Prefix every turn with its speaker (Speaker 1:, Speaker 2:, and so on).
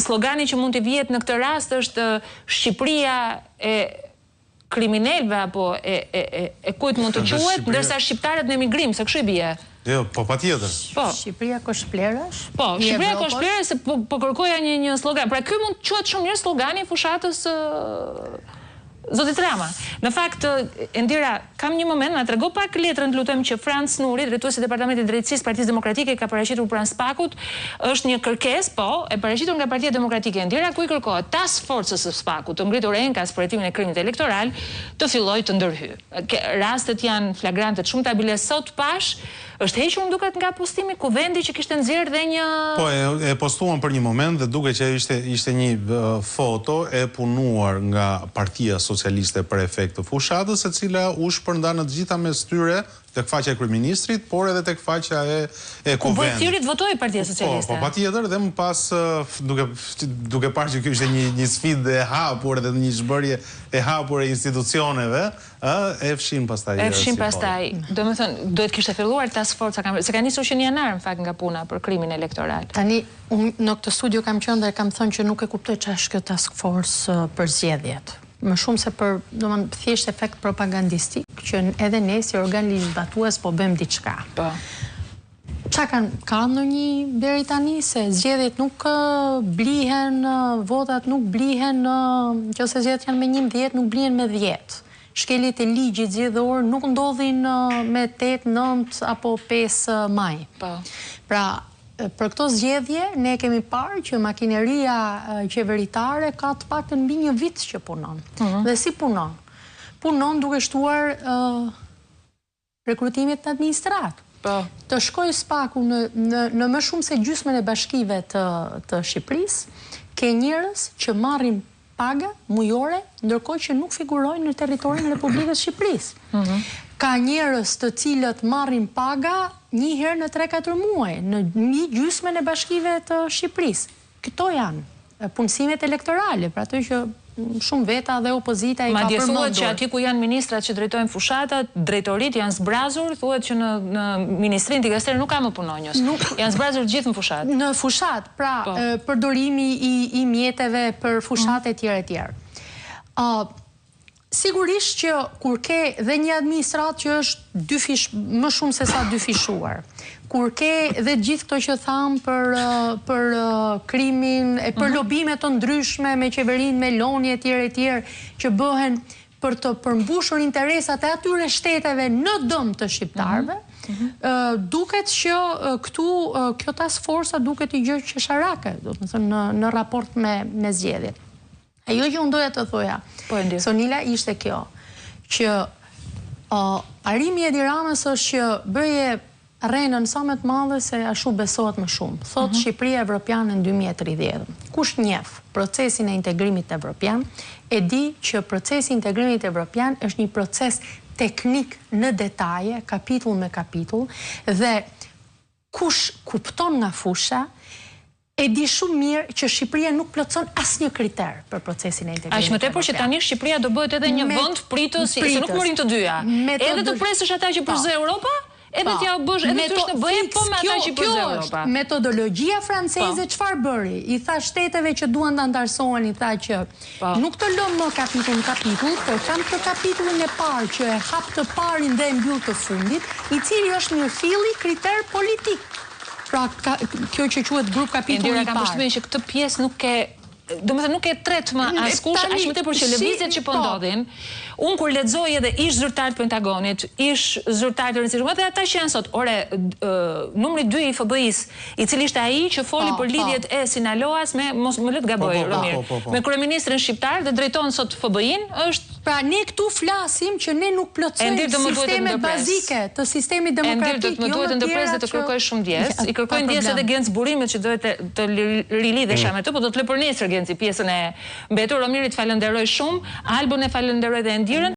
Speaker 1: slogani që mund të vihet në këtë rast është Shqipëria e kriminalëve apo e kujt mund të quhet, ndërsa shqiptarët në emigrim, se kështu i bie.
Speaker 2: Jo, po patjetër.
Speaker 1: Po.
Speaker 3: Shqipëria koshplerësh?
Speaker 1: Po, Shqipëria koshplerësh, se po kërkoja një slogan. Pra ky mund të quhet shumë mirë slogani i fushatës Zotit Rama. Në fakt, Endira, kam një moment, na trego pak letrën, lutem, që Franc Nuri, drejtuesi i Departamentit Drejtësisë Partisë Demokratike, ka paraqitur pranë SPAK-ut, është një kërkesë, po, e paraqitur nga Partia Demokratike Endira, ku i kërkohet task force-së së SPAK-ut të ngritur enkas për hetimin e krimit elektoral, të fillojë të ndërhyjë. Rastet janë flagrante shumë stabile. Sot pash është hequr më duket nga postimi ku vendi që kishte nxjerrë dhe një...
Speaker 2: Po, e postuan për një moment dhe duke që ishte një foto e punuar nga Partia Socialiste për efekt të fushatës, e cila u shpërnda në të gjitha mes tyre tek faqja e kryeministrit, por edhe tek faqja e
Speaker 1: ku
Speaker 2: kuvendit.
Speaker 1: bëhet thirrje të votojë Partia Socialiste.
Speaker 2: Po, patjetër, dhe më pas duke parë që kjo ishte një sfidë e hapur dhe një zhbërje e hapur e institucioneve, e fshin pastaj.
Speaker 1: E fshin pastaj. Domethënë, duhet kishte filluar task force, se ka nisur që në janar në fakt nga puna për krimin elektoral.
Speaker 3: Tani, në këtë studio kam qenë dhe kam thënë që nuk e kuptoj ç'është kjo task force për zgjedhjet. Më shumë se për, domethënë, thjesht efekt propagandistik, që edhe ne si organ legislatues po bëjmë diçka.
Speaker 1: Po.
Speaker 3: Ka ndonjë deri tani se zgjedhjet nuk blihen, votat nuk blihen, nëse zgjedhjet janë me 11, nuk blihen me 10. Shkeljet e ligjit zgjedhor nuk ndodhin me 8, 9 apo 5 maj.
Speaker 1: Po.
Speaker 3: Pra, për këto zgjedhje, ne kemi parë që makineria qeveritare ka të paktën mbi një vit që punon. Dhe si punon? Punon duke shtuar rekrutimet në administratë. Të shkojë SPAK-u në më shumë se gjysmën e bashkive të Shqipërisë, ke njerëz që marrin paga mujore, ndërkohë që nuk figurojnë në territorin e Republikës Shqipërisë. Ka njerëz të cilët marrin paga një herë në 3-4 muaj, në një gjysmën e bashkive të Shqipërisë. Këto janë punësimet elektorale, pra ato që shumë veta dhe opozita i ka përmendur.
Speaker 1: Madje thuhet që aty ku janë ministrat që drejtojnë fushatat, drejtorit janë zbrazur, thuhet që në Ministrinë të Dikasteri nuk ka më punonjës. Janë zbrazur gjithë në fushat.
Speaker 3: Në fushat, pra përdorimi i mjeteve për fushat e tjerë. Sigurisht që kur ke dhe një administratë që është më shumë se sa dyfishuar, kur ke dhe gjithë këto që thamë për krimin, e për lobimet të ndryshme me qeverinë, me lonje tjerë, që bëhen për të përmbushur interesat e atyre shteteve në dëm të shqiptarëve, duket që kjo task force duket i gjë qesharake, në raport me zgjedhjet. Ajo që unë doja të thoja, Sonila, ishte kjo, që arimi Edi Ramës është që bëje rrenën sa më të madhe se ashtu besohet më shumë. Thot Shqipëria Evropiane në 2030. Kush njeh procesin e integrimit evropian, e di që procesi i integrimit evropian është një proces teknik në detaje, kapitull me kapitull, dhe kush kupton nga fusha, e di shumë mirë që Shqipëria nuk plotëson asnjë kriter për procesin e integrimit.
Speaker 1: Aq më tepër që tani Shqipëria do bëhet edhe një vend pritës, se nuk morin të dyja. Edhe të presësh ata që përzë Europa, edhe t'ja bësh edhe ty në bëje, po me ata që përzë Europa.
Speaker 3: Metodologjia franceze çfarë bëri? I tha shteteve që duan ta ndarsohen, i tha që nuk të lëm më kapitull në kapitull, por kam të kapitullin e parë që e hap të parin dhe e mbyll të fundit, i cili është një filli kriter politik. Pra, kjo që quhet grup kapitulli i parë.
Speaker 1: Endira, kam përshtypjen që këtë pjesë nuk e tret më askush, aq më tepër që lëvizjet që po ndodhin. Unë kur lexoj edhe ish zyrtar të Pentagonit, ish zyrtar të rëndësishëm, dhe ata që janë sot, numri 2 i FBI-s, i cili ishte ai që foli për lidhjet e Sinaloas me mos më lët gaboj, Romir, me kryeministrin shqiptar dhe drejton sot FBI-n, është.
Speaker 3: Pra ne këtu flasim që ne nuk plotësojmë sistemet bazike të sistemit demokratik.
Speaker 1: Do të më duhet të ndërpres dhe të kërkoj shumë ndjes. I kërkoj ndjes edhe Genc Burrimit që duhet të rilidhesha me të, po do të lë për nesër Genci pjesën e mbetur. Romirit falenderoj shumë, Albën e falenderoj dhe Endirën.